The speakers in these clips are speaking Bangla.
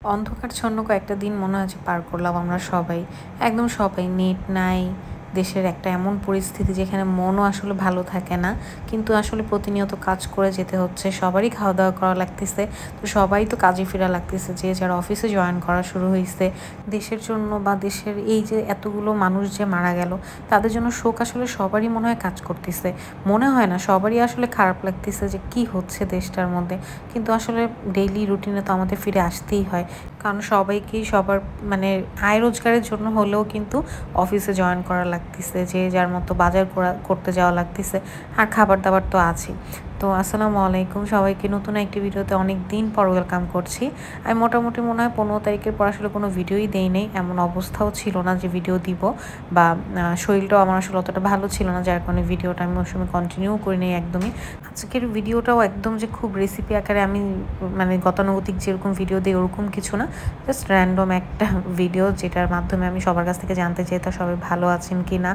অন্ধকারচ্ছন্ন কয়েকটা দিন মনে হয় যে পার করলাম আমরা সবাই। একদম সবাই, নেট নাই। দেশের একটা এমন পরিস্থিতি যেখানে মনও আসলে ভালো থাকে না। কিন্তু আসলে প্রতিনিয়ত কাজ করে যেতে হচ্ছে। সবারই খাওয়া-দাওয়া করা লাগতেছে। তো সবাই তো কাজে ফিরা লাগতেছে। যে যার অফিসে জয়েন করা শুরু হইছে। দেশের জন্য বা দেশের এই যে এতগুলো মানুষ যে মারা গেল, তাদের জন্য শোক আসলে সবারই মনে হয় কাজ করতেছে। মনে হয় না, সবারই আসলে খারাপ লাগতেছে যে কি হচ্ছে দেশটার মধ্যে। কিন্তু আসলে ডেইলি রুটিনে তো আমাদের ফিরে আসতেই হয়। কারণ সবাইকেই সবার মানে আয় রোজগারের জন্য হলেও কিন্তু অফিসে জয়েন করা লাগতেছে, যে যার মতো বাজার করতে যাওয়া লাগতেছে, আর খাবার দাবার তো আছেই। তো আসসালামু আলাইকুম সবাইকে, নতুন একটি ভিডিওতে অনেক দিন পর ওয়েলকাম করছি। আমি মোটামুটি মনে হয় 15 তারিখের পর আসলে কোনো ভিডিওই দেই নেই, এমন অবস্থাও ছিল না যে ভিডিও দিব, বা শরীরটাও আমার আসলে অতটা ভালো ছিল না, যার কারণে ভিডিওটা আমি ওই সময় কন্টিনিউ করি নেই একদমই। আজকের ভিডিওটাও একদম যে খুব রেসিপি আকারে আমি মানে গতানুগতিক যেরকম ভিডিও দিই ওরকম কিছু না, জাস্ট র্যান্ডম একটা ভিডিও, যেটার মাধ্যমে আমি সবার কাছ থেকে জানতে চাই তা সবাই ভালো আছেন কি না,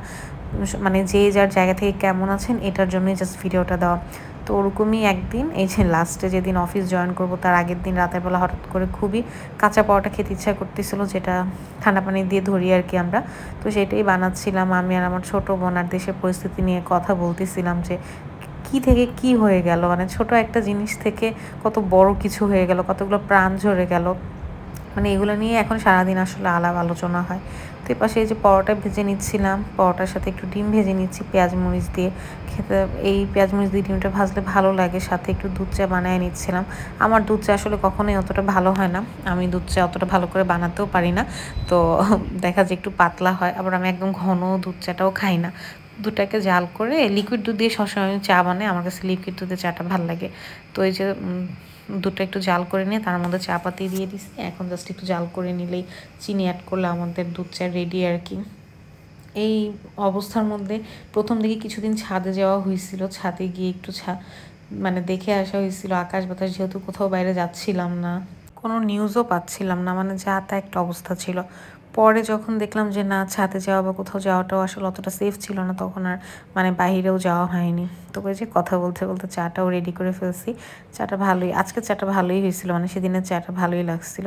মানে যে যার জায়গা থেকে কেমন আছেন এটার জন্যই জাস্ট ভিডিওটা দেওয়া। তো ওরকমই একদিন, এই যে লাস্টে যেদিন অফিস জয়েন করব তার আগের দিন রাতের বেলা হঠাৎ করে খুবই কাঁচা পরোটা খেতে ইচ্ছা করতেছিল, যেটা ঠান্ডা পানি দিয়ে ধরি আর কি আমরা। তো সেটাই বানাচ্ছিলাম আমি আর আমার ছোটো বোন, আর দেশের পরিস্থিতি নিয়ে কথা বলতেছিলাম যে কি থেকে কি হয়ে গেল, মানে ছোট একটা জিনিস থেকে কত বড় কিছু হয়ে গেল, কতগুলো প্রাণ ঝরে গেল, মানে এগুলো নিয়ে এখন সারাদিন আসলে আলাপ আলোচনা হয়। তো এই পাশে এই যে পরোটা ভেজে নিচ্ছিলাম, পরোটার সাথে একটু ডিম ভেজে নিচ্ছি পেঁয়াজ মরিচ দিয়ে খেতে। এই পেঁয়াজ মরিচ দিয়ে ডিমটা ভাজলে ভালো লাগে, সাথে একটু দুধ চা বানিয়ে নিচ্ছিলাম। আমার দুধ চা আসলে কখনোই অতটা ভালো হয় না, আমি দুধ চা অতটা ভালো করে বানাতেও পারি না। তো দেখা যায় একটু পাতলা হয়, আবার আমি একদম ঘন দুধ চাটাও খাই না। দুধটাকে জাল করে লিকুইড দুধ দিয়ে সবসময় আমি চা বানাই, আমার কাছে লিকুইড দুধে চাটা ভালো লাগে। তো এই যে দুধটা একটু জাল করে নিয়ে তার মধ্যে চা পাতি দিয়ে দিছি, এখন জাস্ট একটু জাল করে নিলেই চিনি অ্যাড করলে আমাদের দুধ চা রেডি আর কি। এই অবস্থার মধ্যে প্রথম দিকে কিছুদিন ছাদে যাওয়া হয়েছিল, ছাদে গিয়ে একটু মানে দেখে আসা হয়েছিল আকাশ বাতাস, যেহেতু কোথাও বাইরে যাচ্ছিলাম না, কোনো নিউজও পাচ্ছিলাম না, মানে যা তা একটা অবস্থা ছিল। পরে যখন দেখলাম যে না, ছাদে যাওয়া বা কোথাও যাওয়াটাও আসলে অতটা সেফ ছিল না, তখন আর মানে বাহিরেও যাওয়া হয়নি। তো ওই যে কথা বলতে বলতে চাটাও রেডি করে ফেলছি। চাটা ভালোই, আজকে চাটা ভালোই হয়েছিল, মানে সেদিনের চাটা ভালোই লাগছিল।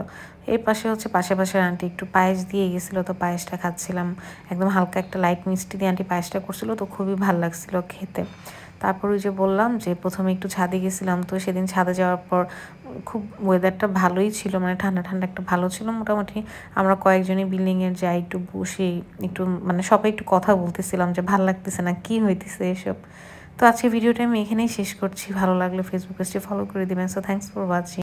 এর পাশে হচ্ছে পাশে আন্টি একটু পায়েস দিয়ে গেছিলো, তো পায়েসটা খাচ্ছিলাম। একদম হালকা একটা লাইট মিষ্টি দিয়ে আন্টি পায়েসটা করছিল, তো খুবই ভালো লাগছিল খেতে। তারপর ওই যে বললাম যে প্রথমে একটু ছাদে গেছিলাম, তো সেদিন ছাদে যাওয়ার পর খুব ওয়েদারটা ভালোই ছিল, মানে ঠান্ডা ঠান্ডা একটা ভালো ছিল মোটামুটি। আমরা কয়েকজনই বিল্ডিংয়ের যাই একটু বসে একটু মানে সবাই একটু কথা বলতেছিলাম যে ভালো লাগতেছে না, কি হইতেছে এসব। তো আজকে ভিডিওটা আমি এখানেই শেষ করছি। ভালো লাগলে ফেসবুক পেজটি ফলো করে দিবেন। So thanks for watching.